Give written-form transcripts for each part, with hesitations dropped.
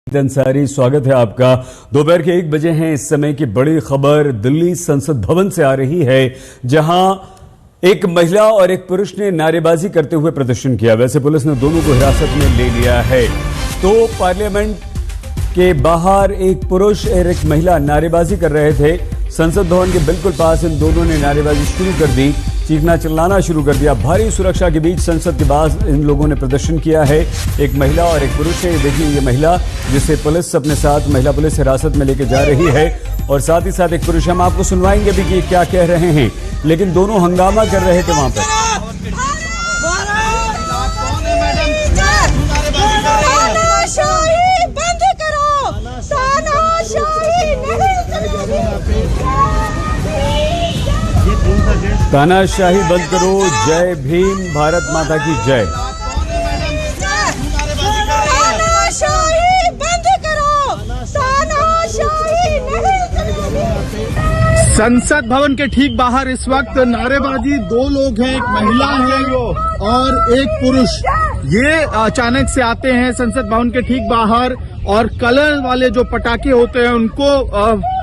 अंसारी, स्वागत है आपका। दोपहर के 1 बजे हैं इस समय की बड़ी खबर दिल्ली संसद भवन से आ रही है, जहां एक महिला और एक पुरुष ने नारेबाजी करते हुए प्रदर्शन किया। वैसे पुलिस ने दोनों को हिरासत में ले लिया है। तो पार्लियामेंट के बाहर एक पुरुष और एक महिला नारेबाजी कर रहे थे। संसद भवन के बिल्कुल पास इन दोनों ने नारेबाजी शुरू कर दी, चीखना चिल्लाना शुरू कर दिया। भारी सुरक्षा के बीच संसद के बाहर इन लोगों ने प्रदर्शन किया है। एक महिला और एक पुरुष है। देखिए ये महिला जिसे पुलिस अपने साथ महिला पुलिस हिरासत में लेके जा रही है, और साथ ही साथ एक पुरुष। हम आपको सुनवाएंगे भी कि क्या कह रहे हैं, लेकिन दोनों हंगामा कर रहे थे वहां पर। तानाशाही बंद करो, जय भीम, भारत माता की जय। संसद भवन के ठीक बाहर इस वक्त नारेबाजी, 2 लोग हैं, एक महिला है और एक पुरुष। ये अचानक से आते हैं संसद भवन के ठीक बाहर और कलर वाले जो पटाखे होते हैं उनको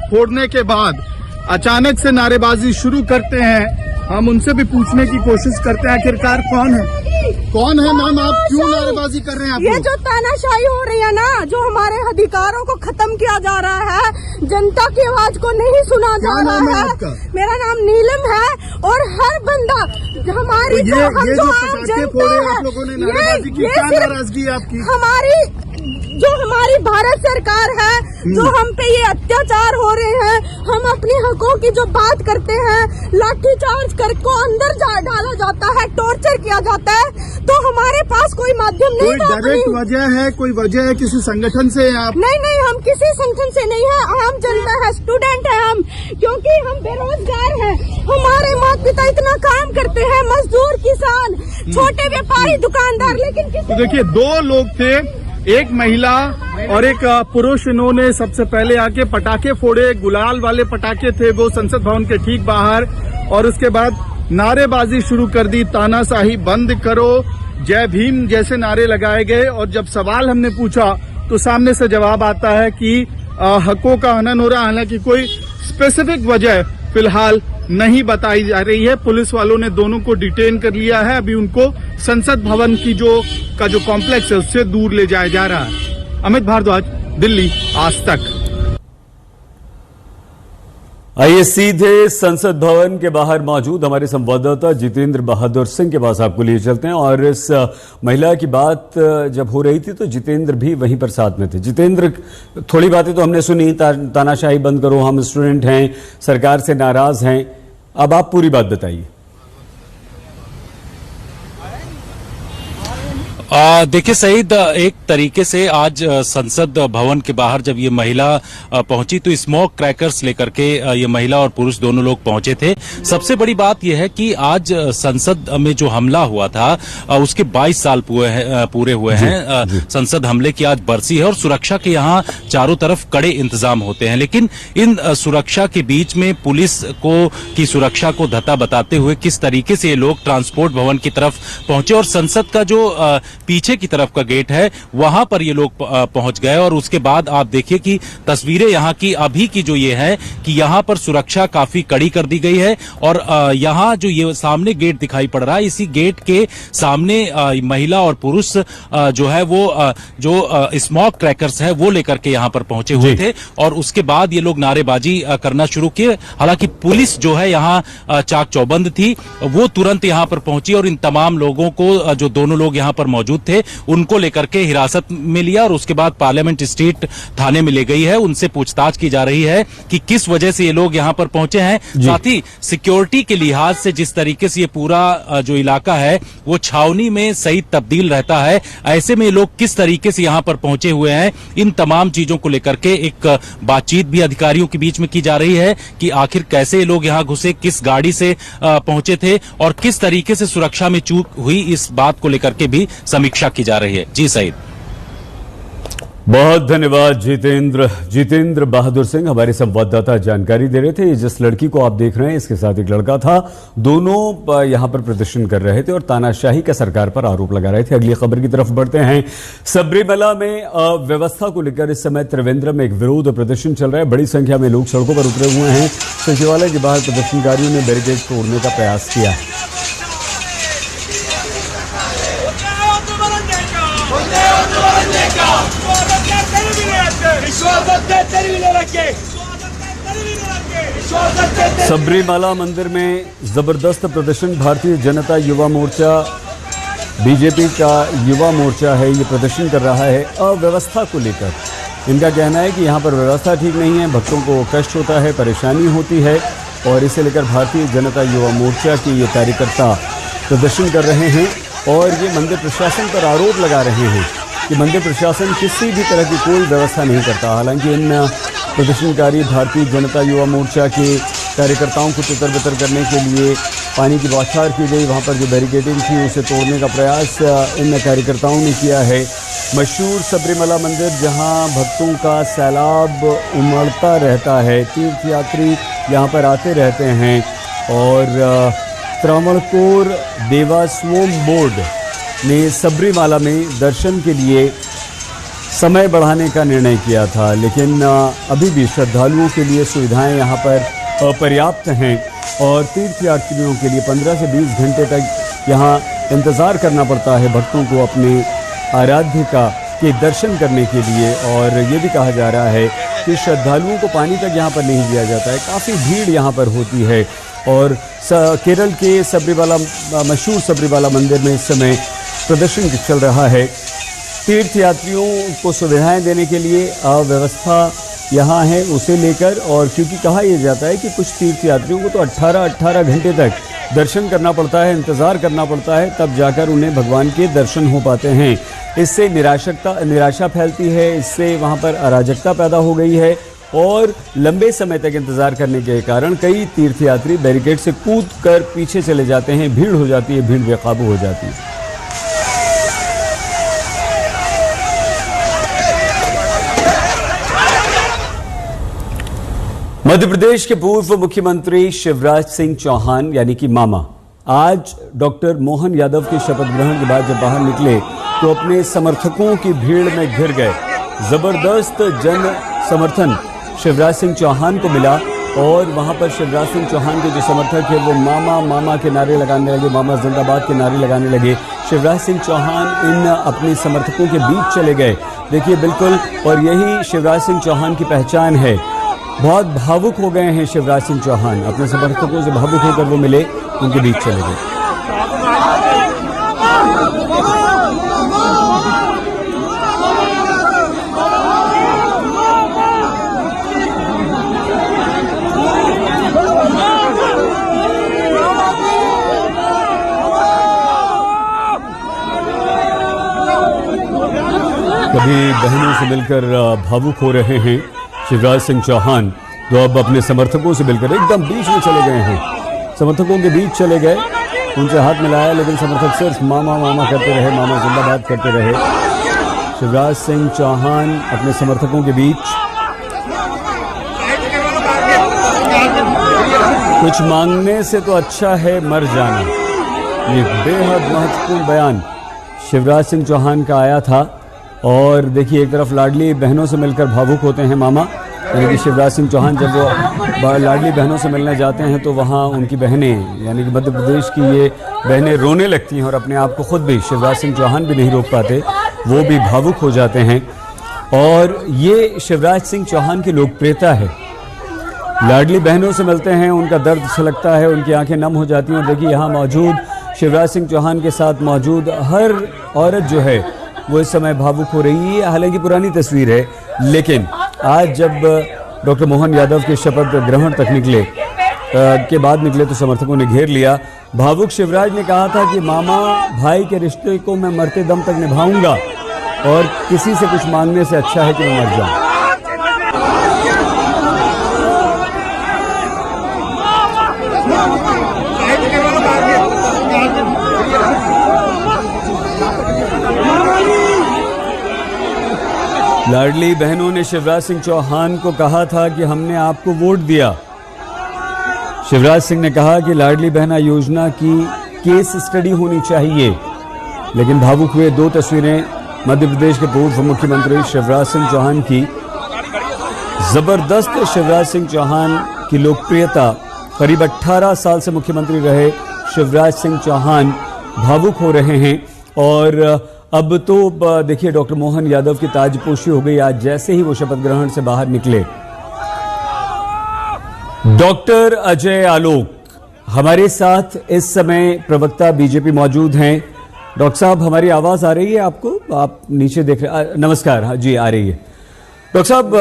फोड़ने के बाद अचानक से नारेबाजी शुरू करते हैं। हम उनसे भी पूछने की कोशिश करते हैं आखिरकार कौन है मैम, आप क्यों नारेबाजी कर रहे हैं? ये जो तानाशाही हो रही है ना, जो हमारे अधिकारों को खत्म किया जा रहा है, जनता की आवाज को नहीं सुना जा रहा है। मेरा नाम नीलम है और हर बंदा हमारी तो ये जो पटाखे फोड़े आप लोगों ने नारेबाजी की, क्या नाराजगी है आपकी? हमारी भारत सरकार है, जो हम पे ये अत्याचार हो रहे हैं, हम अपने हकों की जो बात करते हैं, लाठीचार्ज करके अंदर डाला जाता है, टॉर्चर किया जाता है, तो हमारे पास कोई माध्यम नहीं था। कोई डायरेक्ट वजह है, कोई वजह है किसी संगठन से आप? नहीं, हम किसी संगठन से नहीं है, आम जनता है, स्टूडेंट है हम, क्योंकि हम बेरोजगार हैं। हमारे माता पिता इतना काम करते हैं, मजदूर, किसान, छोटे व्यापारी, दुकानदार, लेकिन तो देखिए 2 लोग थे, एक महिला और एक पुरुष। इन्होंने सबसे पहले आके पटाखे फोड़े, गुलाल वाले पटाखे थे वो संसद भवन के ठीक बाहर, और उसके बाद नारेबाजी शुरू कर दी। तानाशाही बंद करो, जय भीम जैसे नारे लगाए गए। और जब सवाल हमने पूछा तो सामने से जवाब आता है कि हकों का हनन हो रहा है। हालांकि कोई स्पेसिफिक वजह फिलहाल नहीं बताई जा रही है। पुलिस वालों ने दोनों को डिटेन कर लिया है। अभी उनको संसद भवन की जो कॉम्प्लेक्स है उससे दूर ले जाया जा रहा है। अमित भारद्वाज, दिल्ली, आज तक। आइए सीधे संसद भवन के बाहर मौजूद हमारे संवाददाता जितेंद्र बहादुर सिंह के पास आपको लिए चलते हैं। और इस महिला की बात जब हो रही थी तो जितेंद्र भी वहीं पर साथ में थे। जितेंद्र, थोड़ी बातें तो हमने सुनी, तानाशाही बंद करो, हम स्टूडेंट हैं, सरकार से नाराज हैं, अब आप पूरी बात बताइए। देखिए सईद, एक तरीके से आज संसद भवन के बाहर जब ये महिला पहुंची तो स्मोक क्रैकर्स लेकर के ये महिला और पुरुष दोनों लोग पहुंचे थे। सबसे बड़ी बात यह है कि आज संसद में जो हमला हुआ था उसके 22 साल पूरे हुए हैं। संसद हमले की आज बरसी है और सुरक्षा के यहाँ चारों तरफ कड़े इंतजाम होते हैं, लेकिन इन सुरक्षा के बीच में पुलिस की सुरक्षा को धता बताते हुए किस तरीके से ये लोग ट्रांसपोर्ट भवन की तरफ पहुंचे और संसद का जो पीछे की तरफ का गेट है वहां पर ये लोग पहुंच गए। और उसके बाद आप देखिए कि तस्वीरें यहाँ की अभी की जो ये है कि यहाँ पर सुरक्षा काफी कड़ी कर दी गई है। और यहाँ जो ये सामने गेट दिखाई पड़ रहा है, इसी गेट के सामने महिला और पुरुष जो है वो जो स्मोक क्रैकर्स है वो लेकर के यहाँ पर पहुंचे हुए थे। और उसके बाद ये लोग नारेबाजी करना शुरू किए। हालांकि पुलिस जो है यहाँ चाक चौबंद थी, वो तुरंत यहाँ पर पहुंची और इन तमाम लोगों को, जो दोनों लोग यहाँ पर मौजूद थे, उनको लेकर के हिरासत में लिया और उसके बाद पार्लियामेंट स्ट्रीट थाने में ले गई है। उनसे पूछताछ की जा रही है कि किस वजह से ये लोग यहाँ पर पहुंचे हैं। साथ ही सिक्योरिटी के लिहाज से जिस तरीके से ये पूरा जो इलाका है वो छावनी में सही तब्दील रहता है, ऐसे में ये लोग किस तरीके से यहाँ पर पहुंचे हुए हैं, इन तमाम चीजों को लेकर के एक बातचीत भी अधिकारियों के बीच में की जा रही है कि आखिर कैसे ये लोग यहाँ घुसे, किस गाड़ी से पहुंचे थे और किस तरीके से सुरक्षा में चूक हुई, इस बात को लेकर के भी समीक्षा की जा रही है। जी सईद। बहुत धन्यवाद जितेंद्र बहादुर सिंह हमारे संवाददाता जानकारी दे रहे थे। जिस लड़की को आप देख रहे हैं इसके साथ एक लड़का था, दोनों यहां पर प्रदर्शन कर रहे थे और तानाशाही का सरकार पर आरोप लगा रहे थे। अगली खबर की तरफ बढ़ते हैं। सबरीमला में व्यवस्था को लेकर इस समय त्रिवेंद्रम में एक विरोध प्रदर्शन चल रहा है। बड़ी संख्या में लोग सड़कों पर उतरे हुए हैं। सचिवालय के बाहर प्रदर्शनकारियों ने बैरिकेड तोड़ने का प्रयास किया। सबरीमाला मंदिर में जबरदस्त प्रदर्शन। भारतीय जनता युवा मोर्चा, बीजेपी का युवा मोर्चा है, ये प्रदर्शन कर रहा है अव्यवस्था को लेकर। इनका कहना है कि यहाँ पर व्यवस्था ठीक नहीं है, भक्तों को कष्ट होता है, परेशानी होती है और इसे लेकर भारतीय जनता युवा मोर्चा के ये कार्यकर्ता प्रदर्शन कर रहे हैं और ये मंदिर प्रशासन पर आरोप लगा रहे हैं कि मंदिर प्रशासन किसी भी तरह की कोई व्यवस्था नहीं करता। हालांकि इन प्रदर्शनकारी भारतीय जनता युवा मोर्चा के कार्यकर्ताओं को तितर-बितर करने के लिए पानी की बौछार की गई। वहां पर जो बैरिकेडिंग थी उसे तोड़ने का प्रयास इन कार्यकर्ताओं ने किया है। मशहूर सबरीमला मंदिर जहां भक्तों का सैलाब उमड़ता रहता है, तीर्थयात्री यहां पर आते रहते हैं और त्रावणकोर देवास्वोम बोर्ड ने सबरीमाला में दर्शन के लिए समय बढ़ाने का निर्णय किया था, लेकिन अभी भी श्रद्धालुओं के लिए सुविधाएं यहां पर अपर्याप्त हैं और तीर्थयात्रियों के लिए 15 से 20 घंटे तक यहां इंतज़ार करना पड़ता है भक्तों को अपने आराध्य का के दर्शन करने के लिए। और ये भी कहा जा रहा है कि श्रद्धालुओं को पानी तक यहाँ पर नहीं दिया जाता है। काफ़ी भीड़ यहाँ पर होती है और केरल के सबरीमाला, मशहूर सबरीमाला मंदिर में इस समय प्रदर्शन चल रहा है। तीर्थयात्रियों को सुविधाएं देने के लिए अव्यवस्था यहाँ है उसे लेकर, और क्योंकि कहा यह जाता है कि कुछ तीर्थयात्रियों को तो 18 घंटे तक दर्शन करना पड़ता है, इंतज़ार करना पड़ता है, तब जाकर उन्हें भगवान के दर्शन हो पाते हैं। इससे निराशा फैलती है, इससे वहाँ पर अराजकता पैदा हो गई है और लंबे समय तक इंतज़ार करने के कारण कई तीर्थयात्री बैरिकेड से कूद कर पीछे चले जाते हैं। भीड़ हो जाती है, भीड़ बेकाबू हो जाती है। मध्य प्रदेश के पूर्व मुख्यमंत्री शिवराज सिंह चौहान यानी कि मामा आज डॉक्टर मोहन यादव के शपथ ग्रहण के बाद जब बाहर निकले तो अपने समर्थकों की भीड़ में घिर गए। जबरदस्त जन समर्थन शिवराज सिंह चौहान को मिला और वहां पर शिवराज सिंह चौहान के जो समर्थक है वो मामा मामा के नारे लगाने लगे, मामा जिंदाबाद के नारे लगाने लगे। शिवराज सिंह चौहान इन अपने समर्थकों के बीच चले गए, देखिए बिल्कुल, और यही शिवराज सिंह चौहान की पहचान है। बहुत भावुक हो गए हैं शिवराज सिंह चौहान, अपने समर्थकों से भावुक होकर वो मिले, उनके बीच चले गए। कभी बहनों से मिलकर भावुक हो रहे हैं शिवराज सिंह चौहान, तो अब अपने समर्थकों से मिलकर एकदम बीच में चले गए हैं। समर्थकों के बीच चले गए, उनसे हाथ मिलाया, लेकिन समर्थक सिर्फ मामा मामा करते रहे, मामा जिंदाबाद करते रहे। शिवराज सिंह चौहान अपने समर्थकों के बीच। कुछ मांगने से तो अच्छा है मर जाना, ये बेहद महत्वपूर्ण बयान शिवराज सिंह चौहान का आया था। और देखिए एक तरफ लाडली बहनों से मिलकर भावुक होते हैं मामा, यानी कि शिवराज सिंह चौहान जब वो लाडली बहनों से मिलने जाते हैं तो वहाँ उनकी बहनें यानी कि मध्य प्रदेश की ये बहनें रोने लगती हैं और अपने आप को खुद भी शिवराज सिंह चौहान भी नहीं रोक पाते, वो भी भावुक हो जाते हैं। और ये शिवराज सिंह चौहान की लोकप्रियता है, लाडली बहनों से मिलते हैं, उनका दर्द छलकता है, उनकी आंखें नम हो जाती हैं। और देखिए यहाँ मौजूद शिवराज सिंह चौहान के साथ मौजूद हर औरत जो है वो इस समय भावुक हो रही है। हालांकि पुरानी तस्वीर है, लेकिन आज जब डॉक्टर मोहन यादव के शपथ ग्रहण तक के बाद निकले तो समर्थकों ने घेर लिया। भावुक शिवराज ने कहा था कि मामा भाई के रिश्ते को मैं मरते दम तक निभाऊंगा और किसी से कुछ मांगने से अच्छा है कि मैं मर जाऊं। लाडली बहनों ने शिवराज सिंह चौहान को कहा था कि हमने आपको वोट दिया। शिवराज सिंह ने कहा कि लाडली बहना योजना की केस स्टडी होनी चाहिए, लेकिन भावुक हुए दो तस्वीरें मध्य प्रदेश के पूर्व मुख्यमंत्री शिवराज सिंह चौहान की। जबरदस्त शिवराज सिंह चौहान की लोकप्रियता, करीब 18 साल से मुख्यमंत्री रहे शिवराज सिंह चौहान भावुक हो रहे हैं। और अब तो देखिए डॉक्टर मोहन यादव की ताजपोशी हो गई आज जैसे ही वो शपथ ग्रहण से बाहर निकले। डॉक्टर अजय आलोक हमारे साथ इस समय प्रवक्ता बीजेपी मौजूद हैं। डॉक्टर साहब, हमारी आवाज आ रही है आपको? आप नीचे देख रहे? नमस्कार। हाँ जी, आ रही है। डॉक्टर साहब,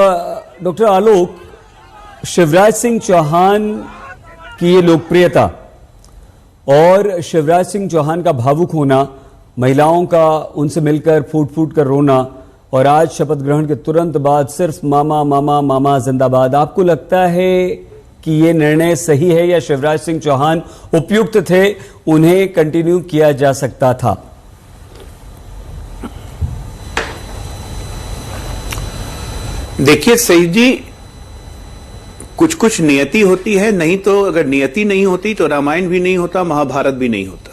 डॉक्टर आलोक, शिवराज सिंह चौहान की ये लोकप्रियता और शिवराज सिंह चौहान का भावुक होना, महिलाओं का उनसे मिलकर फूट फूट कर रोना, और आज शपथ ग्रहण के तुरंत बाद सिर्फ मामा मामा मामा जिंदाबाद, आपको लगता है कि ये निर्णय सही है या शिवराज सिंह चौहान उपयुक्त थे, उन्हें कंटिन्यू किया जा सकता था? देखिए सही जी, कुछ कुछ नियति होती है, नहीं तो अगर नियति नहीं होती तो रामायण भी नहीं होता, महाभारत भी नहीं होता।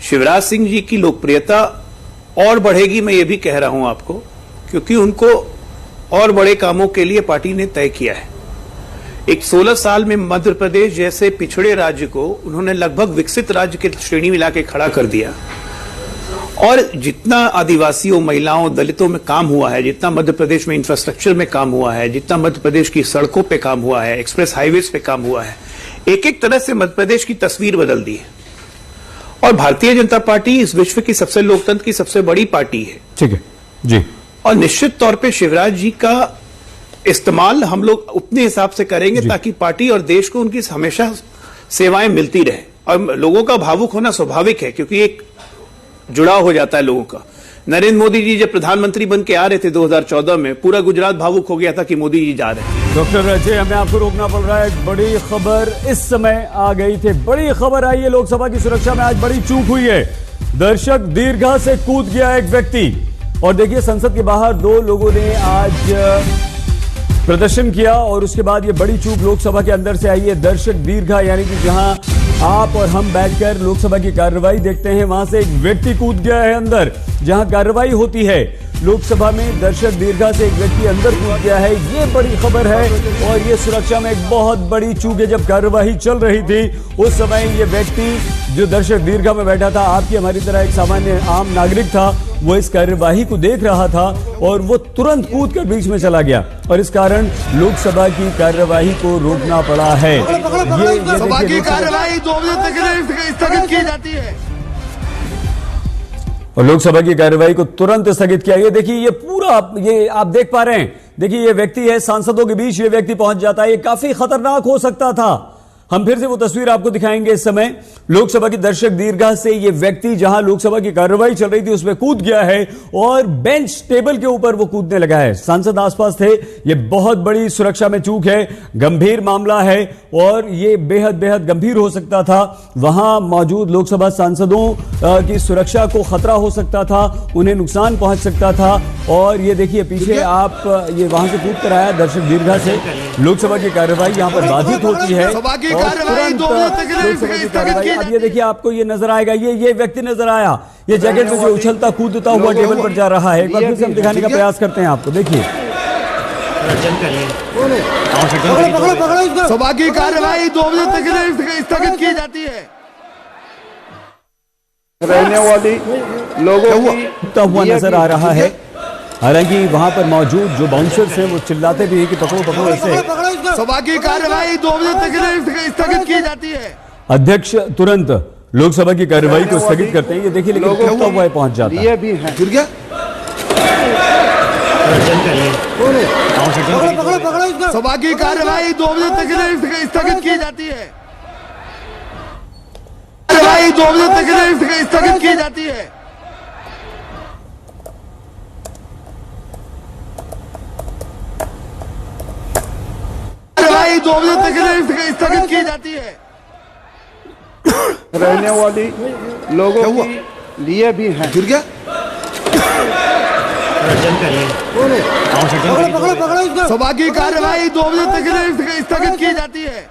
शिवराज सिंह जी की लोकप्रियता और बढ़ेगी, मैं ये भी कह रहा हूं आपको, क्योंकि उनको और बड़े कामों के लिए पार्टी ने तय किया है। एक 16 साल में मध्य प्रदेश जैसे पिछड़े राज्य को उन्होंने लगभग विकसित राज्य के श्रेणी में लाके खड़ा कर दिया। और जितना आदिवासियों, महिलाओं, दलितों में काम हुआ है, जितना मध्य प्रदेश में इंफ्रास्ट्रक्चर में काम हुआ है, जितना मध्य प्रदेश की सड़कों पे काम हुआ है, एक्सप्रेस हाईवेज पे काम हुआ है, एक एक तरह से मध्य प्रदेश की तस्वीर बदल दी है। और भारतीय जनता पार्टी इस विश्व की सबसे लोकतंत्र की सबसे बड़ी पार्टी है। ठीक है जी। और निश्चित तौर पे शिवराज जी का इस्तेमाल हम लोग उतने हिसाब से करेंगे ताकि पार्टी और देश को उनकी हमेशा सेवाएं मिलती रहे। और लोगों का भावुक होना स्वाभाविक है, क्योंकि एक जुड़ाव हो जाता है लोगों का। नरेंद्र मोदी जी जब प्रधानमंत्री बन के आ रहे थे 2014 में, पूरा गुजरात भावुक हो गया था कि मोदी जी जा रहे हैं। डॉक्टर अजय, हमें आपको रोकना पड़ रहा है। एक बड़ी खबर इस समय आ गई थी, बड़ी खबर आई है। लोकसभा की सुरक्षा में आज बड़ी चूक हुई है। दर्शक दीर्घा से कूद गया एक व्यक्ति, और देखिए संसद के बाहर दो लोगों ने आज प्रदर्शन किया, और उसके बाद ये बड़ी चूक लोकसभा के अंदर से आई है। दर्शक दीर्घा यानी कि जहां आप और हम बैठकर लोकसभा की कार्रवाई देखते हैं, वहां से एक व्यक्ति कूद गया है अंदर जहां कार्रवाई होती है। लोकसभा में दर्शक दीर्घा से एक व्यक्ति अंदर कूद गया है, ये बड़ी खबर है। और ये सुरक्षा में एक बहुत बड़ी चूक है। जब कार्यवाही चल रही थी उस समय ये व्यक्ति जो दर्शक दीर्घा में बैठा था, आपकी हमारी तरह एक सामान्य आम नागरिक था, वो इस कार्यवाही को देख रहा था और वो तुरंत कूद कर बीच में चला गया, और इस कारण लोकसभा की कार्यवाही को रोकना पड़ा है। ये सभा की कार्यवाही 2 बजे तक स्थगित की जाती है, और लोकसभा की कार्यवाही को तुरंत स्थगित किया। ये देखिए, ये पूरा ये आप देख पा रहे हैं। देखिए ये व्यक्ति है, सांसदों के बीच ये व्यक्ति पहुंच जाता है। ये काफी खतरनाक हो सकता था। हम फिर से वो तस्वीर आपको दिखाएंगे। इस समय लोकसभा की दर्शक दीर्घा से ये व्यक्ति जहां लोकसभा की कार्रवाई चल रही थी उसमें कूद गया है, और बेंच टेबल के ऊपर वो कूदने लगा है। सांसद आसपास थे। ये बहुत बड़ी सुरक्षा में चूक है, गंभीर मामला है, और ये बेहद बेहद गंभीर हो सकता था। वहां मौजूद लोकसभा सांसदों की सुरक्षा को खतरा हो सकता था, उन्हें नुकसान पहुंच सकता था। और ये देखिए पीछे आप, ये वहां से कूद कर आया दर्शक दीर्घा से। लोकसभा की कार्यवाही यहां पर बाधित होती है। कार्रवाई 2 बजे तक स्थगित की। अब ये देखिए, आपको ये नजर आएगा, ये व्यक्ति नजर आया, ये जैकेट में जो उछलता कूदता हुआ टेबल पर जा रहा है। एक बार फिर से हम दिखाने का प्रयास करते हैं आपको। देखिए सभा की कार्यवाही 2 बजे तक स्थगित की जाती है। रहने वाली लोगों कूदता हुआ नजर आ रहा है। हालांकि वहां पर मौजूद जो बाउंसर्स हैं वो चिल्लाते भी हैं कि पकड़ो पकड़ो ऐसे। सभा की कार्यवाही 2 बजे तक स्थगित की जाती है। अध्यक्ष तुरंत लोकसभा की कार्यवाही को स्थगित करते हैं। ये देखिए, लेकिन कूदता हुआ पहुंच जाता है। ये भी है। गिर गया। सभा की कार्यवाही 2 बजे तक स्थगित की जाती है। कार्यवाही 2 बजे तक स्थगित की जाती है। कार्यवाही 2 बजे तक स्थगित की जाती है। रहने वाली लोगों के लिए भी है। गिर गया। सभा की कार्यवाही 2 बजे तक स्थगित की जाती है।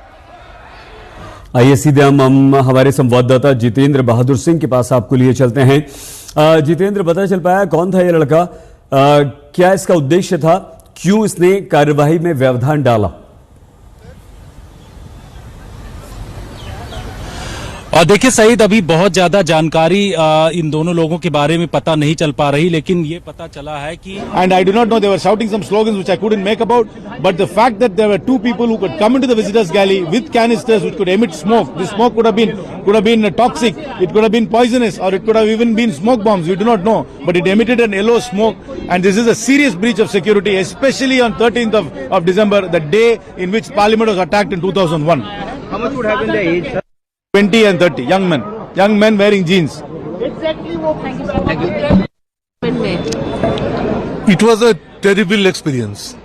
आइए सीधे हम हमारे संवाददाता जितेंद्र बहादुर सिंह के पास आपको लिए चलते हैं। जितेंद्र, पता चल पाया कौन था ये लड़का, क्या इसका उद्देश्य था, क्यों इसने कार्यवाही में व्यवधान डाला? और देखिए सईद, अभी बहुत ज्यादा जानकारी इन दोनों लोगों के बारे में पता नहीं चल पा रही, लेकिन ये पता चला है कि and I do not know, they were shouting some slogans which I couldn't make about, but the fact that there were 2 people who could come into the visitors galley with canisters which could emit smoke. This smoke could have been toxic, it could have been poisonous, or it could have even been smoke bombs. We do not know, but it emitted an yellow smoke, and this is a serious breach of security, especially on 13th of December, the day in which Parliament was attacked in 2001. How much would have been the age, sir? 20 and 30, young men wearing jeans. It was a terrible experience.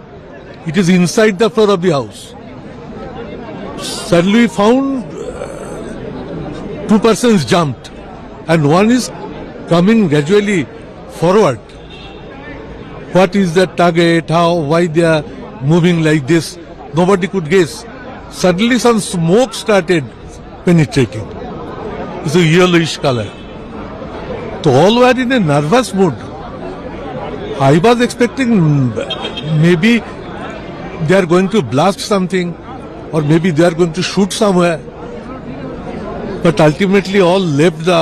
It is inside the floor of the house. Suddenly we found 2 persons jumped and one is coming gradually forward. What is the target? How? Why they are moving like this? Nobody could guess. Suddenly some smoke started penetrating. It's a yellowish color. So all were in a nervous mood. I was expecting maybe they are going to blast something or maybe they are going to shoot somewhere. But ultimately all left the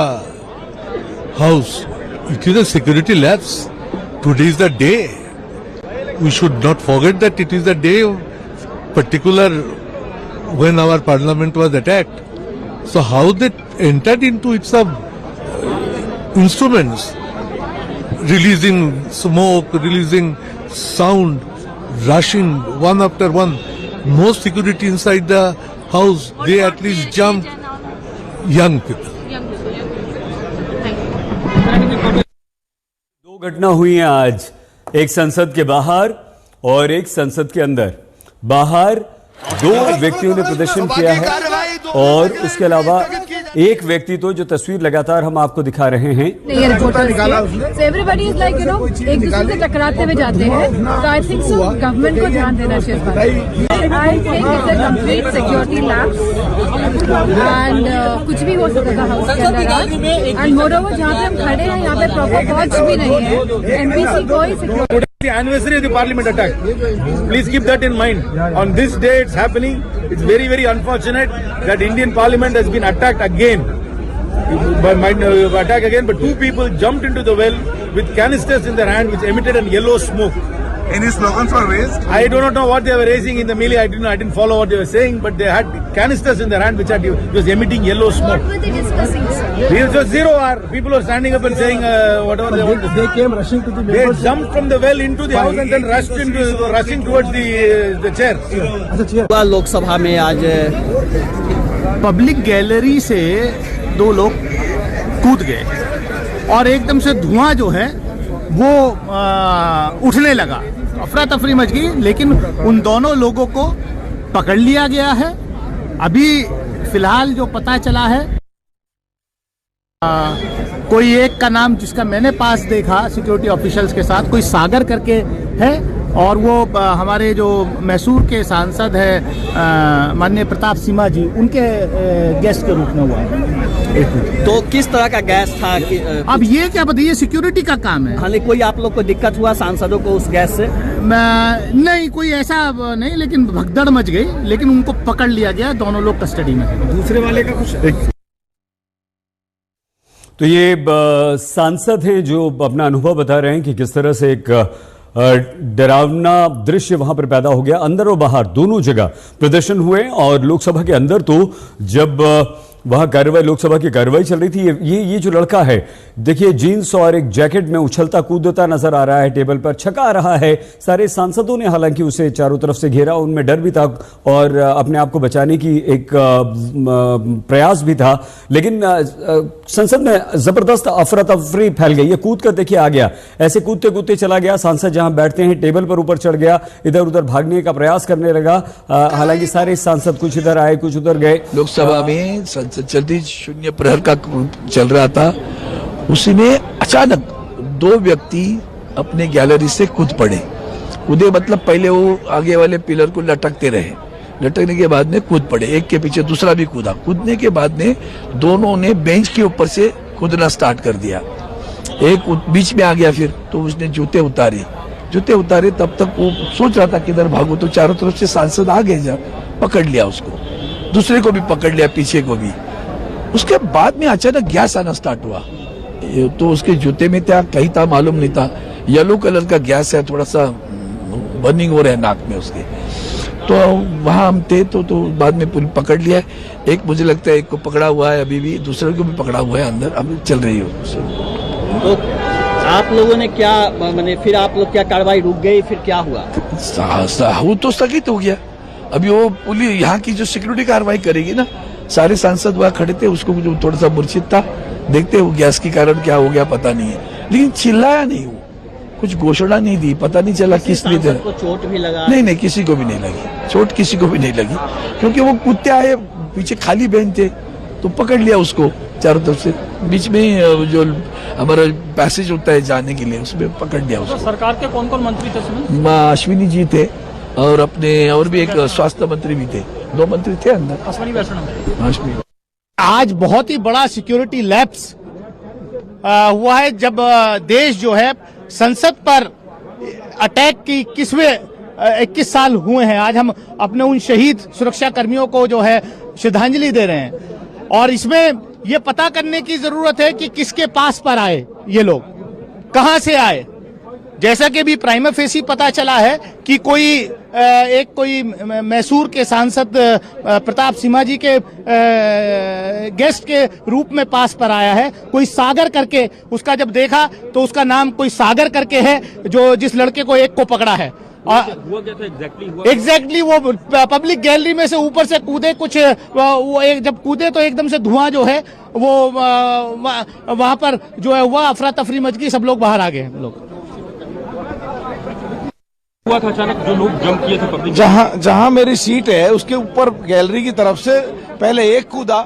house. It is a security lapse. Today is the day. We should not forget that it is the day particular when our parliament was attacked. So how they entered into its instruments, releasing smoke, releasing sound, rushing one after one. No security inside the house. They at least jumped. Young people. दो घटना हुई हैं आज, एक संसद के बाहर और एक संसद के अंदर। बाहर 2 व्यक्तियों ने प्रदर्शन किया है और उसके अलावा एक व्यक्ति तो जो तस्वीर लगातार हम आपको दिखा रहे हैं। एवरीबॉडी इज लाइक एक दूसरे से टकराते हुए जाते हैं, तो आई थिंक सो गवर्नमेंट को ध्यान देना चाहिए। I think it's a complete security lapse and कुछ भी हो सकता था हाउस के अंदर। एंड मोरओवर जहाँ पे हम खड़े हैं यहाँ पे प्रॉपर वॉच भी नहीं है, एमपीसी कोई security. The anniversary of the Parliament attack. Please keep that in mind. On this day it's happening. It's very, very unfortunate that Indian Parliament has been attacked again. Attack again, but 2 people jumped into the well with canisters in their hand which emitted a yellow smoke. Any slogans were raised? I do not know what they were raising in the melee. I didn't follow what they were saying, but they had canisters in their hand which was emitting yellow smoke. What were they discussing, sir? It was zero hour. People were standing up and saying whatever they wanted to say. They came rushing to the They jumped from the well into the house and then rushing towards the chair. Lok Sabha में आज public gallery से 2 लोग कूद गए और एकदम से धुआं जो है वो उठने लगा, अफरा तफरी मच गई, लेकिन उन दोनों लोगों को पकड़ लिया गया है। अभी फिलहाल जो पता चला है कोई एक का नाम जिसका मैंने पास देखा सिक्योरिटी ऑफिशियल्स के साथ, कोई सागर करके है और वो हमारे जो मैसूर के सांसद है माननीय प्रताप सिम्हा जी, उनके गेस्ट के रूप में हुआ है। तो किस तरह का गैस था कि अब ये क्या बताइए, सिक्योरिटी का काम है। हालांकि कोई आप लोग को दिक्कत हुआ सांसदों को उस गैस से? नहीं, कोई ऐसा नहीं, लेकिन भगदड़ मच गई, लेकिन उनको पकड़ लिया गया, दोनों लोग कस्टडी में थे। दूसरे वाले का कुछ तो ये सांसद हैं जो अपना अनुभव बता रहे हैं कि किस तरह से एक डरावना दृश्य वहां पर पैदा हो गया। अंदर और बाहर दोनों जगह प्रदर्शन हुए और लोकसभा के अंदर तो जब वहां कार्रवाई, लोकसभा की कार्रवाई चल रही थी, ये जो लड़का है देखिए जीन्स और एक जैकेट में उछलता कूदता नजर आ रहा है, टेबल पर छका रहा है। सारे सांसदों ने हालांकि उसे चारों तरफ से घेरा, उनमें डर भी था और अपने आप को बचाने की एक प्रयास भी था, लेकिन संसद में जबरदस्त अफरा तफरी फैल गई। ये कूद कर देखिए आ गया, ऐसे कूदते कूदते चला गया, सांसद जहां बैठते हैं टेबल पर ऊपर चढ़ गया, इधर उधर भागने का प्रयास करने लगा। हालांकि सारे सांसद कुछ इधर आए कुछ उधर गए। लोकसभा में चलती शून्य प्रहर का चल रहा था, उसी में अचानक 2 व्यक्ति अपने गैलरी से कूद पड़े। कूदे मतलब पहले वो आगे वाले पिलर को लटकते रहे, लटकने के बाद में कूद पड़े, एक के पीछे दूसरा भी कूदा। कूदने के बाद में दोनों ने बेंच के ऊपर से कूदना स्टार्ट कर दिया। एक बीच में आ गया फिर, तो उसने जूते उतारे। तब तक वो सोच रहा था किधर भागो, तो चारों तरफ से सांसद आ गए, जब पकड़ लिया उसको, दूसरे को भी पकड़ लिया, पीछे को भी। उसके बाद में अचानक गैस आना स्टार्ट हुआ, तो उसके जूते में था, कहीं था मालूम नहीं था, येलो कलर का गैस है, थोड़ा सा बर्निंग हो रहा है नाक में उसके। तो वहां हम थे, तो बाद में पूरी पकड़ लिया। एक मुझे लगता है एक को पकड़ा हुआ है अभी भी, दूसरे को भी पकड़ा हुआ है अंदर, अभी चल रही है। तो आप लोगों ने क्या मैंने फिर आप लोग क्या कार्रवाई रुक गई, फिर क्या हुआ? वो तो स्थगित हो गया। अभी वो पुलिस यहाँ की जो सिक्योरिटी कार्रवाई करेगी ना, सारे सांसद वहाँ खड़े थे, उसको जो थोड़ा सा मूर्छित था, देखते वो गैस के कारण क्या हो गया पता नहीं है, लेकिन चिल्लाया नहीं, वो कुछ घोषणा नहीं दी, पता नहीं चला किस लिए दे। चोट भी लगा? नहीं, किसी को भी नहीं लगी चोट, किसी को भी नहीं लगी, क्योंकि वो कूदते आए, पीछे खाली बेंच थे, तो पकड़ लिया उसको चारों तरफ से। बीच में जो हमारा पैसेज होता है जाने के लिए, उसमें पकड़ लिया उसको। तो सरकार के कौन कौन मंत्री थे उसमें? अश्विनी जी थे, और अपने और भी एक स्वास्थ्य मंत्री भी थे, 2 मंत्री थे अंदर। अश्विनी। आज बहुत ही बड़ा सिक्योरिटी लैप्स हुआ है, जब देश जो है संसद पर अटैक की 21 साल हुए हैं। आज हम अपने उन शहीद सुरक्षा कर्मियों को जो है श्रद्धांजलि दे रहे हैं, और इसमें ये पता करने की जरूरत है कि किसके पास पर आए ये लोग, कहां से आए। जैसा कि भी प्राइमा फेसी पता चला है कि कोई मैसूर के सांसद प्रताप सिम्हा जी के गेस्ट के रूप में पास पर आया है। कोई सागर करके, उसका जब देखा तो उसका नाम कोई सागर करके है, जो जिस लड़के को एक को पकड़ा है। एग्जैक्टली वो पब्लिक गैलरी में से ऊपर से कूदे, कुछ वो जब कूदे तो एकदम से धुआं जो है वो वहां पर जो है हुआ, अफरा तफरी मच गई, सब लोग बाहर आ गए। लोग हुआ था अचानक, जो लोग जंप किए थे पब्लिक, जहां मेरी सीट है उसके ऊपर गैलरी की तरफ से पहले एक कूदा,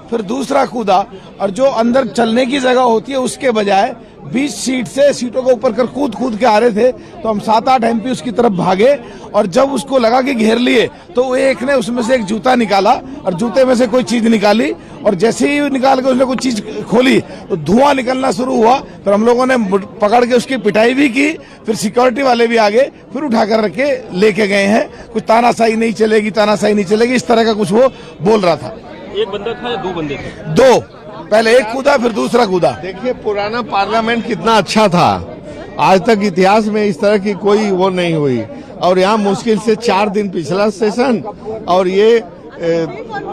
फिर दूसरा कूदा, और जो अंदर चलने की जगह होती है उसके बजाय बीच सीट से सीटों के ऊपर कर कूद के आ रहे थे, तो हम 7-8 MP उसकी तरफ भागे, और जब उसको लगा कि घेर लिए, तो एक ने उसमें से एक जूता निकाला, और जूते में से कोई चीज निकाली, और जैसे ही निकाल के उसने कोई चीज खोली तो धुआं निकलना शुरू हुआ। फिर हम लोगों ने पकड़ के उसकी पिटाई भी की, फिर सिक्योरिटी वाले भी आ गए, फिर उठाकर रख के लेके गए हैं। कुछ तानाशाही नहीं चलेगी, इस तरह का कुछ वो बोल रहा था। एक बंदा था या 2 बंदे थे? 2, पहले एक कूदा फिर दूसरा कूदा। देखिए पुराना पार्लियामेंट कितना अच्छा था, आज तक इतिहास में इस तरह की कोई वो नहीं हुई, और यहाँ मुश्किल से 4 दिन पिछला सेशन, और ये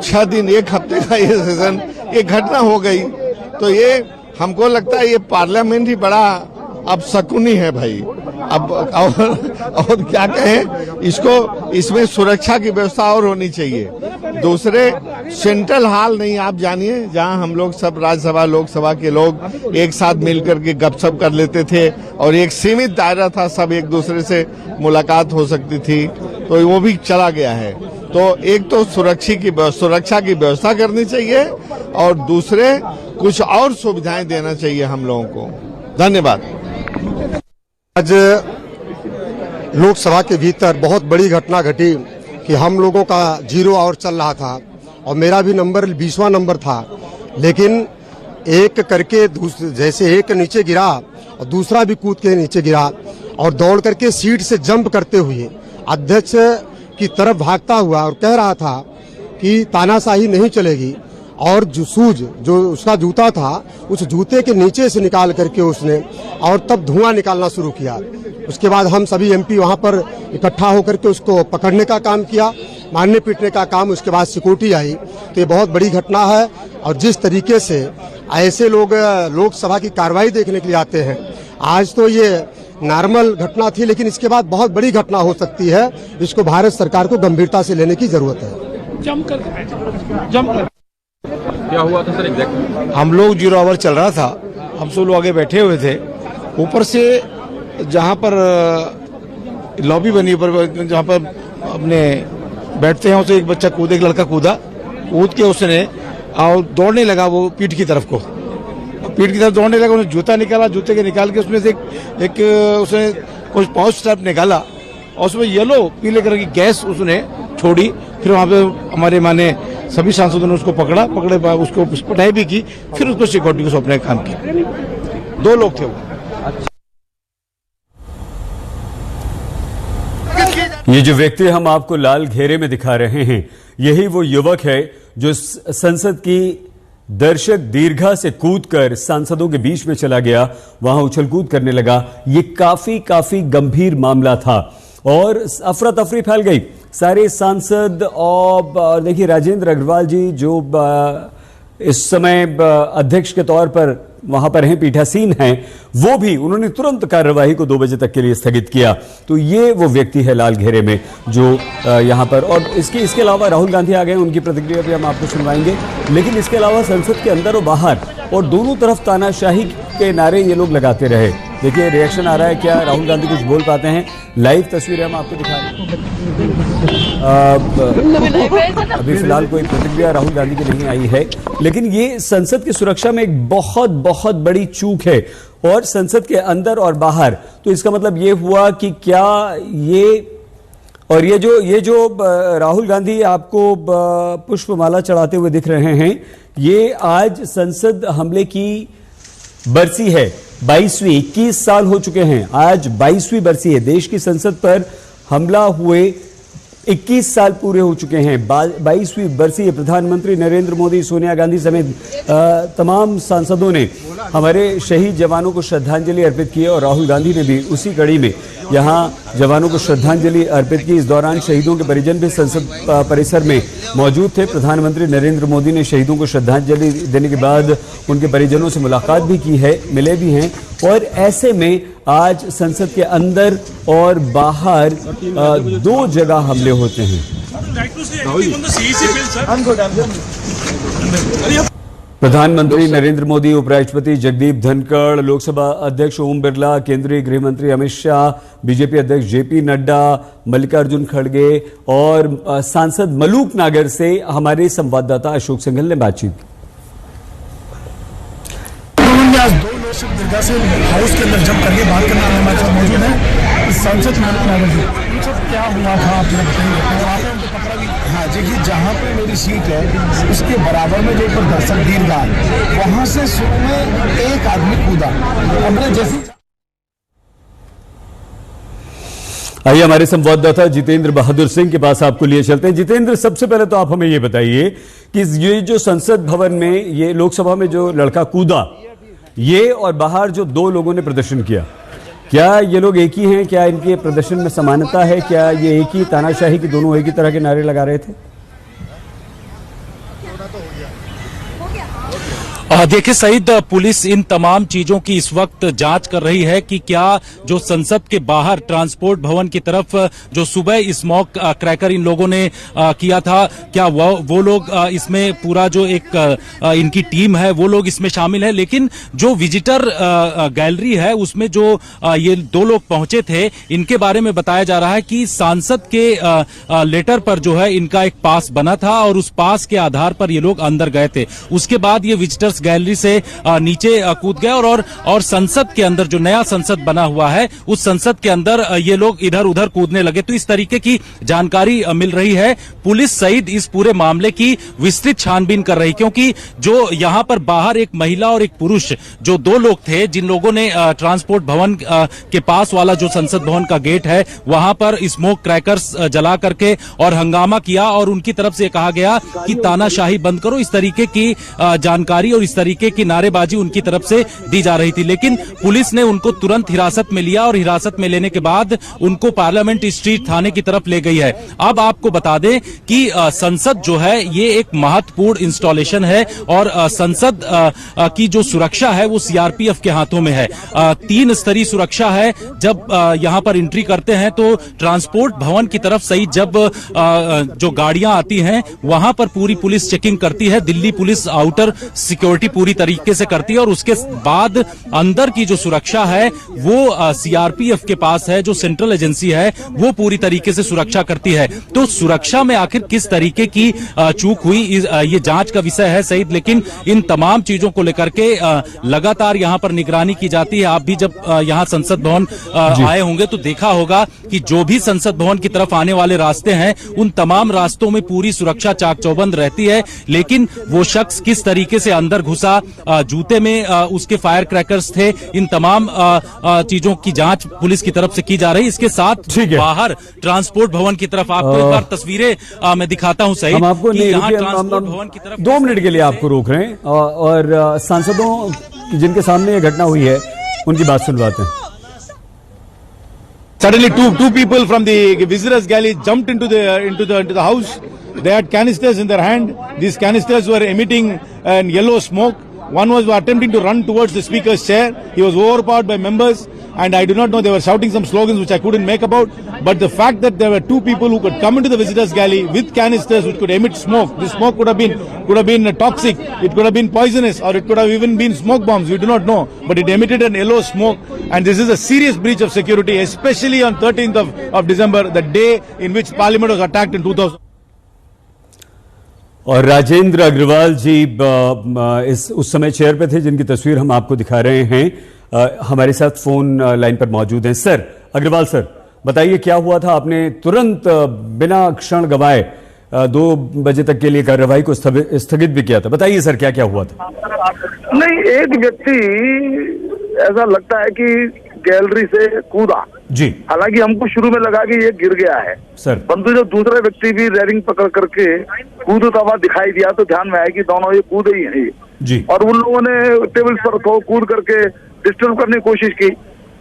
6 दिन, 1 हफ्ते का ये सेशन, ये घटना हो गई। तो ये हमको लगता है ये पार्लियामेंट ही बड़ा अब शकुनी है भाई। अब और क्या कहें इसको, इसमें सुरक्षा की व्यवस्था और होनी चाहिए। दूसरे सेंट्रल हॉल नहीं, आप जानिए, जहां हम लोग सब राज्यसभा लोकसभा के लोग एक साथ मिलकर के गपशप कर लेते थे, और एक सीमित दायरा था, सब एक दूसरे से मुलाकात हो सकती थी, तो वो भी चला गया है। तो एक तो सुरक्षा की व्यवस्था करनी चाहिए, और दूसरे कुछ और सुविधाएं देना चाहिए हम लोगों को। धन्यवाद। आज लोकसभा के भीतर बहुत बड़ी घटना घटी कि हम लोगों का 0 आवर चल रहा था, और मेरा भी नंबर 20वां नंबर था, लेकिन एक करके जैसे एक नीचे गिरा और दूसरा भी कूद के नीचे गिरा, और दौड़ करके सीट से जंप करते हुए अध्यक्ष की तरफ भागता हुआ, और कह रहा था कि तानाशाही नहीं चलेगी, और जो उसका जूता था उस जूते के नीचे से निकाल करके उसने, और तब धुआं निकालना शुरू किया। उसके बाद हम सभी MP वहां पर इकट्ठा होकर के उसको पकड़ने का काम किया, मारने पीटने का काम। उसके बाद सिक्योरिटी आई। तो ये बहुत बड़ी घटना है, और जिस तरीके से ऐसे लोग लोकसभा की कार्रवाई देखने के लिए आते हैं, आज तो ये नॉर्मल घटना थी, लेकिन इसके बाद बहुत बड़ी घटना हो सकती है। इसको भारत सरकार को गंभीरता से लेने की जरूरत है। जंप क्या हुआ था सर एग्जैक्टली? हम लोग 0 आवर चल रहा था, हम सब लोग आगे बैठे हुए थे, ऊपर से जहाँ पर लॉबी बनी पर जहाँ पर अपने बैठते हैं, उसे एक बच्चा कूद, एक लड़का कूद के उसने और दौड़ने लगा वो पीठ की तरफ को। पीठ की तरफ दौड़ने लगा, उसने जूता निकाला, जूते के निकाल के उसमें से एक उसने कुछ पाउच टाइप निकाला और उसमें येलो पीले कलर की गैस उसने छोड़ी। फिर वहां पे हमारे माने सभी सांसदों ने उसको पकड़े उसको पिटाई भी की, फिर उसको सिक्योरिटी को सौंपने का काम किया। 2 लोग थे वो। ये जो व्यक्ति हम आपको लाल घेरे में दिखा रहे हैं, यही वो युवक है जो संसद की दर्शक दीर्घा से कूदकर सांसदों के बीच में चला गया, वहां उछलकूद करने लगा। ये काफी गंभीर मामला था और अफरा तफरी फैल गई। सारे सांसद और देखिए राजेंद्र अग्रवाल जी जो इस समय अध्यक्ष के तौर पर वहां पर हैं, पीठासीन हैं, वो भी उन्होंने तुरंत कार्यवाही को 2 बजे तक के लिए स्थगित किया। तो ये वो व्यक्ति है लाल घेरे में जो यहां पर, और इसके अलावा राहुल गांधी आ गए, उनकी प्रतिक्रिया भी हम आपको सुनवाएंगे। लेकिन इसके अलावा संसद के अंदर और बाहर और दोनों तरफ तानाशाही के नारे ये लोग लगाते रहे। देखिए रिएक्शन आ रहा है, क्या राहुल गांधी कुछ बोल पाते हैं? लाइव तस्वीरें हम आपको दिखा रहे हैं। अभी फिलहाल कोई प्रतिक्रिया राहुल गांधी की नहीं आई है, लेकिन ये संसद की सुरक्षा में एक बहुत बड़ी चूक है, और संसद के अंदर और बाहर। तो इसका मतलब ये हुआ कि क्या ये जो राहुल गांधी आपको पुष्पमाला चढ़ाते हुए दिख रहे हैं, ये आज संसद हमले की बरसी है। 22वीं 21 साल हो चुके हैं, आज 22वीं बरसी है। देश की संसद पर हमला हुए 21 साल पूरे हो चुके हैं। 22वीं बरसी है। प्रधानमंत्री नरेंद्र मोदी, सोनिया गांधी समेत तमाम सांसदों ने हमारे शहीद जवानों को श्रद्धांजलि अर्पित की और राहुल गांधी ने भी उसी कड़ी में यहां जवानों को श्रद्धांजलि अर्पित की। इस दौरान शहीदों के परिजन भी संसद परिसर में मौजूद थे। प्रधानमंत्री नरेंद्र मोदी ने शहीदों को श्रद्धांजलि देने के बाद उनके परिजनों से मुलाकात भी की है, मिले भी हैं। और ऐसे में आज संसद के अंदर और बाहर 2 जगह हमले होते हैं। प्रधानमंत्री नरेंद्र मोदी, उपराष्ट्रपति जगदीप धनखड़, लोकसभा अध्यक्ष ओम बिरला, केंद्रीय गृह मंत्री अमित शाह, बीजेपी अध्यक्ष जेपी नड्डा, मल्लिकार्जुन खड़गे और सांसद मलूक नागर से हमारे संवाददाता अशोक सिंघल ने बातचीत की। आज 2 लोकसभा दीर्घा से हाउस के अंदर जम करके बात करना हमारे साथ मौजूद है सांसद मलूक नागर जी। क्या हुआ था आप लोग बताइए? पकड़ा भी? हाँ देखिए, जहाँ पे मेरी सीट है उसके बराबर में जो दर्शक दीर्घा, वहां से शुरू में एक आदमी कूदा, हमने जैसे। आइए हमारे संवाददाता जितेंद्र बहादुर सिंह के पास आपको लिए चलते हैं। जितेंद्र, सबसे पहले तो आप हमें ये बताइए कि ये जो संसद भवन में, ये लोकसभा में जो लड़का कूदा, ये और बाहर जो 2 लोगों ने प्रदर्शन किया, क्या ये लोग एक ही हैं? क्या इनके प्रदर्शन में समानता है? क्या ये एक ही तानाशाही की, दोनों एक ही तरह के नारे लगा रहे थे? देखिए सईद, पुलिस इन तमाम चीजों की इस वक्त जांच कर रही है कि क्या जो संसद के बाहर ट्रांसपोर्ट भवन की तरफ जो सुबह स्मोक क्रैकर इन लोगों ने किया था, क्या वो लोग इसमें पूरा जो एक इनकी टीम है वो लोग इसमें शामिल है। लेकिन जो विजिटर गैलरी है उसमें जो ये 2 लोग पहुंचे थे, इनके बारे में बताया जा रहा है कि सांसद के लेटर पर जो है इनका एक पास बना था और उस पास के आधार पर ये लोग अंदर गए थे। उसके बाद ये विजिटर्स गैलरी से नीचे कूद गए और संसद के अंदर जो नया संसद बना हुआ है उस संसद के अंदर ये लोग इधर उधर कूदने लगे। तो इस तरीके की जानकारी मिल रही है। पुलिस सहित इस पूरे मामले की विस्तृत छानबीन कर रही, क्योंकि जो यहां पर बाहर एक महिला और एक पुरुष जो 2 लोग थे, जिन लोगों ने ट्रांसपोर्ट भवन के पास वाला जो संसद भवन का गेट है वहां पर स्मोक क्रैकर्स जला करके और हंगामा किया और उनकी तरफ से कहा गया कि तानाशाही बंद करो। इस तरीके की जानकारी और इस तरीके की नारेबाजी उनकी तरफ से दी जा रही थी। लेकिन पुलिस ने उनको तुरंत हिरासत में लिया और हिरासत में लेने के बाद उनको पार्लियामेंट स्ट्रीट थाने की तरफ ले गई है। अब आपको बता दें कि संसद जो है ये एक महत्वपूर्ण इंस्टॉलेशन है और संसद की जो सुरक्षा है वो सीआरपीएफ के हाथों में है। 3 स्तरीय सुरक्षा है। जब यहां पर एंट्री करते हैं तो ट्रांसपोर्ट भवन की तरफ से जब जो गाड़ियां आती हैं वहां पर पूरी पुलिस चेकिंग करती है। Delhi police outer security security पूरी तरीके से करती है और उसके बाद अंदर की जो सुरक्षा है वो सीआरपीएफ के पास है, जो सेंट्रल एजेंसी है वो पूरी तरीके से सुरक्षा करती है। तो सुरक्षा में आखिर किस तरीके की चूक हुई, ये जांच का विषय है सईद, लेकिन इन तमाम चीजों को लेकर के लगातार यहाँ पर निगरानी की जाती है। आप भी जब यहाँ संसद भवन आए होंगे तो देखा होगा कि जो भी संसद भवन की तरफ आने वाले रास्ते हैं उन तमाम रास्तों में पूरी सुरक्षा चाक चौबंद रहती है। लेकिन वो शख्स किस तरीके से अंदर घुसा, जूते में उसके फायर क्रैकर्स थे, इन तमाम चीजों की जांच पुलिस की तरफ से की जा रही है। इसके साथ बाहर ट्रांसपोर्ट भवन की तरफ आपको एक बार तस्वीरें मैं दिखाता हूं सही, यहाँ ट्रांसपोर्ट भवन की तरफ 2 मिनट के लिए आपको रोक रहे हैं और सांसदों जिनके सामने ये घटना हुई है उनकी बात सुनवाते हैं। Suddenly, two people from the visitors galley jumped into the house. They had canisters in their hand. These canisters were emitting yellow smoke. One was attempting to run towards the speaker's chair. He was overpowered by members, and I do not know. They were shouting some slogans which I couldn't make about. But the fact that there were 2 people who could come into the visitors galley with canisters which could emit smoke. This smoke could have been toxic. It could have been poisonous, or it could have even been smoke bombs. We do not know. But it emitted an yellow smoke, and this is a serious breach of security, especially on 13th of December, the day in which Parliament was attacked in 2000. और राजेंद्र अग्रवाल जी उस समय chair पे थे जिनकी तस्वीर हम आपको दिखा रहे हैं, हमारे साथ फोन लाइन पर मौजूद हैं। सर अग्रवाल सर, बताइए क्या हुआ था? आपने तुरंत बिना क्षण गवाए 2 बजे तक के लिए कार्यवाही को स्थगित भी किया था। बताइए सर क्या क्या हुआ था? नहीं, एक व्यक्ति ऐसा लगता है कि गैलरी से कूदा जी, हालांकि हमको शुरू में लगा कि ये गिर गया है सर, परंतु जब दूसरा व्यक्ति भी रेलिंग पकड़ करके कूदता हुआ दिखाई दिया तो ध्यान में आया कि दोनों ये कूदे ही हैं जी। और उन लोगों ने टेबल पर कूद करके डिस्टर्ब करने की कोशिश की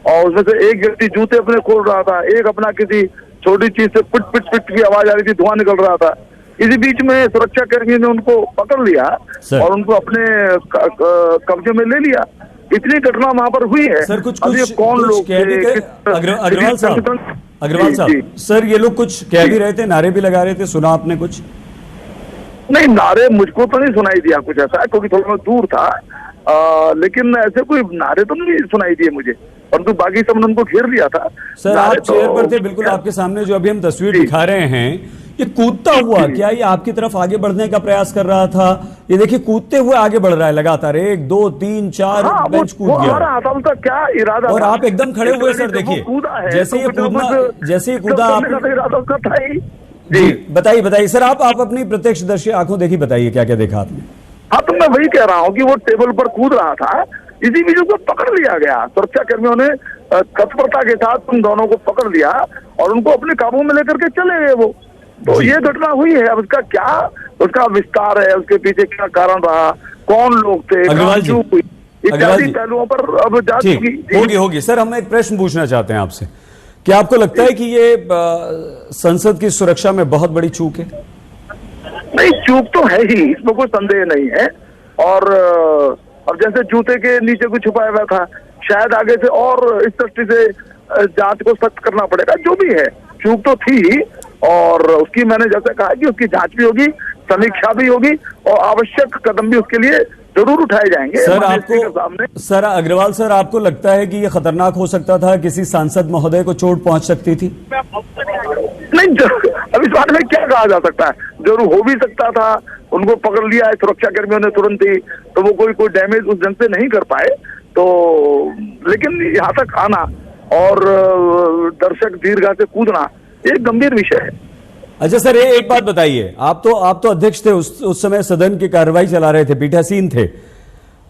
और उसमें से एक व्यक्ति जूते अपने खोल रहा था, एक अपना किसी छोटी चीज से पिट पिट पिट की आवाज आ रही थी, धुआं निकल रहा था। इसी बीच में सुरक्षा कर्मियों ने उनको पकड़ लिया और उनको अपने कब्जे में ले लिया। इतनी घटना वहां पर हुई है। सर कुछ कौन लोग अग्रवाल साहब, सर ये लोग कुछ कह भी रहे थे, नारे भी लगा रहे थे, सुना आपने कुछ? नहीं, नारे मुझको तो नहीं सुनाई दिया कुछ ऐसा, क्योंकि थोड़ा दूर था, लेकिन ऐसे कोई नारे तो नहीं सुनाई दिए मुझे, परंतु बाकी सबने उनको घेर लिया था। सर आप चेयर पर थे बिल्कुल आपके सामने, जो अभी हम तस्वीर दिखा रहे हैं, ये कूदता हुआ क्या ये आपकी तरफ आगे बढ़ने का प्रयास कर रहा था? ये देखिए कूदते हुए आगे बढ़ रहा है लगातार, 1 2 3 4 बेंच कूद गया था। उसका क्या इरादा और आप एकदम खड़े हुए सर, देखिए जैसे ये कूदा आप जी। बताइए सर, आप अपनी प्रत्यक्षदर्शी आंखों देखी, बताइए क्या क्या देखा आपने? हाँ, तो मैं वही कह रहा हूँ कि वो टेबल पर कूद रहा था, इसी बीच उसको पकड़ लिया गया। सुरक्षा कर्मियों ने तत्परता के साथ उन दोनों को पकड़ लिया और उनको अपने काबू में लेकर के चले गए वो। तो ये घटना हुई है। अब उसका क्या उसका विस्तार है, उसके पीछे क्या कारण रहा, कौन लोग थे, इत्यादि पहलुओं पर अब जांच होगी। सर हम एक प्रश्न पूछना चाहते हैं आपसे, क्या आपको लगता है कि ये संसद की सुरक्षा में बहुत बड़ी चूक है? नहीं, चूक तो है ही, इसमें कोई संदेह नहीं है। और अब जैसे जूते के नीचे कुछ छुपाया हुआ था, शायद आगे से और इस दृष्टि से जांच को सख्त करना पड़ेगा। जो भी है, चूक तो थी ही और उसकी मैंने जैसे कहा कि उसकी जांच भी होगी, समीक्षा भी होगी और आवश्यक कदम भी उसके लिए जरूर उठाए जाएंगे। सर अग्रवाल सर, आपको लगता है कि ये खतरनाक हो सकता था, किसी सांसद महोदय को चोट पहुंच सकती थी? नहीं, अब इस बारे में क्या कहा जा सकता है, जरूर हो भी सकता था। उनको पकड़ लिया है सुरक्षा कर्मियों ने तुरंत ही, तो वो कोई डैमेज उस ढंग से नहीं कर पाए। तो लेकिन यहाँ तक आना और दर्शक दीर्घा से कूदना एक गंभीर विषय है। अच्छा सर, एक बात बताइए, आप तो अध्यक्ष थे उस समय, सदन की कार्रवाई चला रहे थे, पीठासीन थे।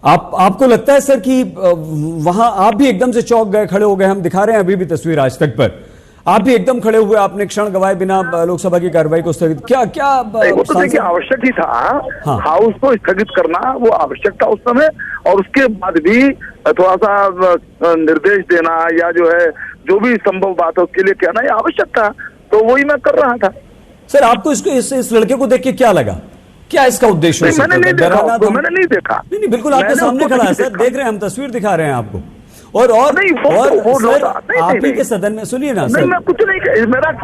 आपको लगता है सर कि वहां आप भी एकदम से चौंक गए, खड़े हो गए? हम दिखा रहे हैं अभी भी तस्वीर आज तक पर, आप भी एकदम खड़े हुए, आपने क्षण गवाए बिना लोकसभा की कार्रवाई को स्थगित क्या वो तो देखिए आवश्यक ही था। हाँ। हाउस को स्थगित करना वो आवश्यक था उस समय, और उसके बाद भी थोड़ा सा निर्देश देना या जो है जो भी संभव बात है उसके लिए कहना ये आवश्यक था, तो वही मैं कर रहा था। सर आपको इस लड़के को देख के क्या लगा, क्या इसका उद्देश्य? मैंने नहीं देखा। नहीं, बिल्कुल आपके सामने खड़ा है सर, देख रहे हैं हम, तस्वीर दिखा रहे हैं आपको। और आप ही के सदन में, सुनिए ना सर, मैं कुछ नहीं,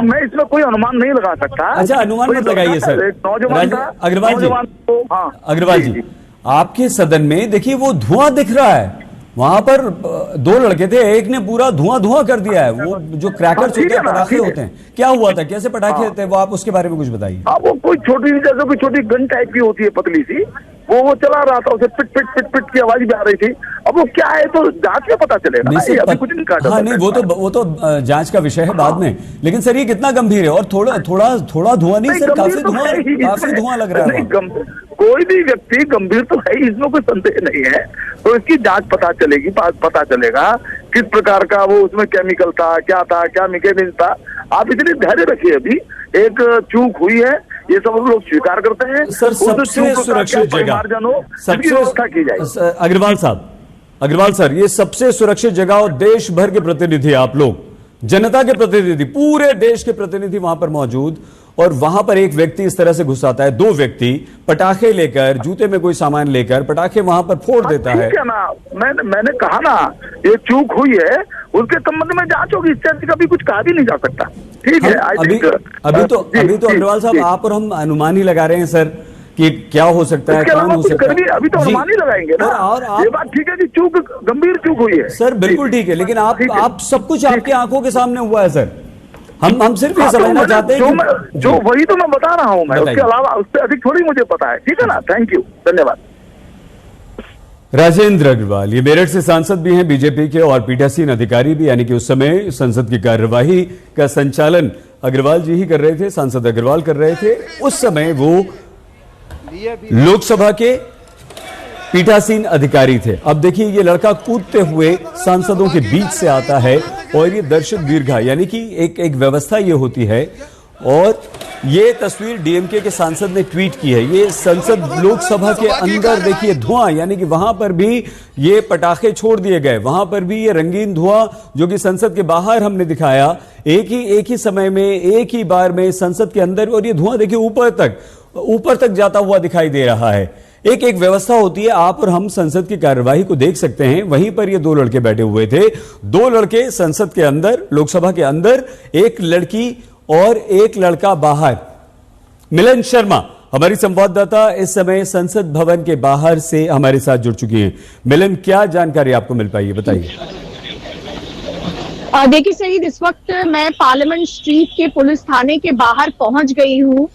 मैं इसमें कोई अनुमान नहीं लगा सकता। अच्छा, अनुमान मत लगाइए सर। नौजवान अग्रवाल जी, आपके सदन में देखिए वो धुआं दिख रहा है, वहां पर दो लड़के थे, एक ने पूरा धुआं कर दिया है। वो जो क्रैकर्स होते हैं, पटाखे होते हैं, क्या हुआ था, कैसे पटाखे थे वो, आप उसके बारे में कुछ बताइए। वो कोई छोटी जैसे कोई छोटी गन टाइप की होती है, पतली सी, वो चला रहा था, उसे पिट पिट पिट पिट की आवाज भी आ रही थी। अब वो क्या है तो जांच में पता चलेगा ना, अभी कुछ नहीं कहा। हाँ नहीं, वो तो जांच का विषय है बाद में, लेकिन सर ये कितना गंभीर है, और थोड़ा धुआं नहीं सर, काफी धुआं लग रहा है। कोई भी व्यक्ति गंभीर तो है ही, इसमें कोई संदेह नहीं है। तो इसकी जांच पता चलेगी, पता चलेगा किस प्रकार का वो उसमें केमिकल था, क्या मैकेनिज्म था। आप इसलिए धैर्य रखिए, अभी एक चूक हुई है, ये सब लोग स्वीकार करते हैं। सर सबसे सुरक्षित जगह, व्यवस्था की जाए। अग्रवाल सर, ये सबसे सुरक्षित जगह, और देश भर के प्रतिनिधि, आप लोग जनता के प्रतिनिधि, पूरे देश के प्रतिनिधि वहां पर मौजूद, और वहां पर एक व्यक्ति इस तरह से घुस आता है, दो व्यक्ति पटाखे लेकर, जूते में कोई सामान लेकर पटाखे वहां पर फोड़ देता है। ठीक है ना, मैंने कहा ना, ये चूक हुई है, उसके संबंध में जांच होगी, इससे अधिक अभी कुछ कहा भी नहीं जा सकता। ठीक है, अभी तो अग्रवाल साहब, आप और हम अनुमान ही लगा रहे हैं सर कि क्या हो सकता है, कौन हो सकता है। अभी तो अनुमान ही लगाएंगे ना, और ये बात ठीक है कि चूक, गंभीर चूक हुई है सर, बिल्कुल ठीक है, लेकिन आप सब कुछ आपकी आंखों के सामने हुआ है सर। हम सिर्फ ये समझना चाहते हैं जो वही तो मैं बता रहा हूं, मैं उसके अलावा उससे अधिक थोड़ी मुझे पता है। ठीक है ना, थैंक यू, धन्यवाद। राजेंद्र अग्रवाल, ये मेरठ से सांसद भी हैं बीजेपी के, और पीठासीन अधिकारी भी, यानी कि उस समय संसद की कार्यवाही का संचालन अग्रवाल जी ही कर रहे थे, सांसद अग्रवाल कर रहे थे। उस समय वो लोकसभा के पीठासीन अधिकारी थे। अब देखिए, ये लड़का कूदते हुए सांसदों के बीच से आता है, और ये दर्शक दीर्घा, यानी कि एक व्यवस्था ये होती है। और ये तस्वीर डीएमके के सांसद ने ट्वीट की है। ये संसद लोकसभा के अंदर देखिए धुआं, यानी कि वहां पर भी ये पटाखे छोड़ दिए गए, वहां पर भी ये रंगीन धुआं जो कि संसद के बाहर हमने दिखाया, एक ही समय में, एक ही बार में संसद के अंदर, और ये धुआं देखिए ऊपर तक जाता हुआ दिखाई दे रहा है। एक व्यवस्था होती है, आप और हम संसद की कार्यवाही को देख सकते हैं। वहीं पर ये दो लड़के बैठे हुए थे, दो लड़के संसद के अंदर, लोकसभा के अंदर, एक लड़की और एक लड़का बाहर। मिलन शर्मा हमारी संवाददाता इस समय संसद भवन के बाहर से हमारे साथ जुड़ चुकी हैं। मिलन, क्या जानकारी आपको मिल पाई है, बताइए। देखिए शहीद, इस वक्त मैं पार्लियामेंट स्ट्रीट के पुलिस थाने के बाहर पहुंच गई हूं,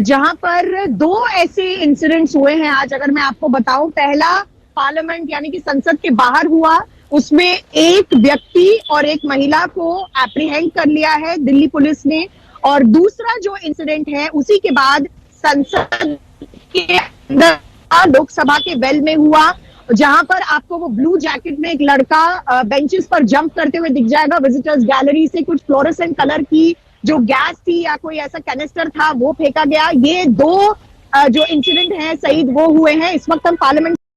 जहां पर दो ऐसे इंसिडेंट्स हुए हैं आज। अगर मैं आपको बताऊं, पहला पार्लियामेंट यानी कि संसद के बाहर हुआ, उसमें एक व्यक्ति और एक महिला को एप्रीहेंड कर लिया है दिल्ली पुलिस ने। और दूसरा जो इंसिडेंट है, उसी के बाद संसद के अंदर लोकसभा के वेल में हुआ, जहां पर आपको वो ब्लू जैकेट में एक लड़का बेंचेस पर जंप करते हुए दिख जाएगा। विजिटर्स गैलरी से कुछ फ्लोरेसेंट कलर की जो गैस थी या कोई ऐसा कैनिस्टर था, वो फेंका गया। ये दो जो इंसिडेंट है सईद, वो हुए हैं। इस वक्त हम पार्लियामेंट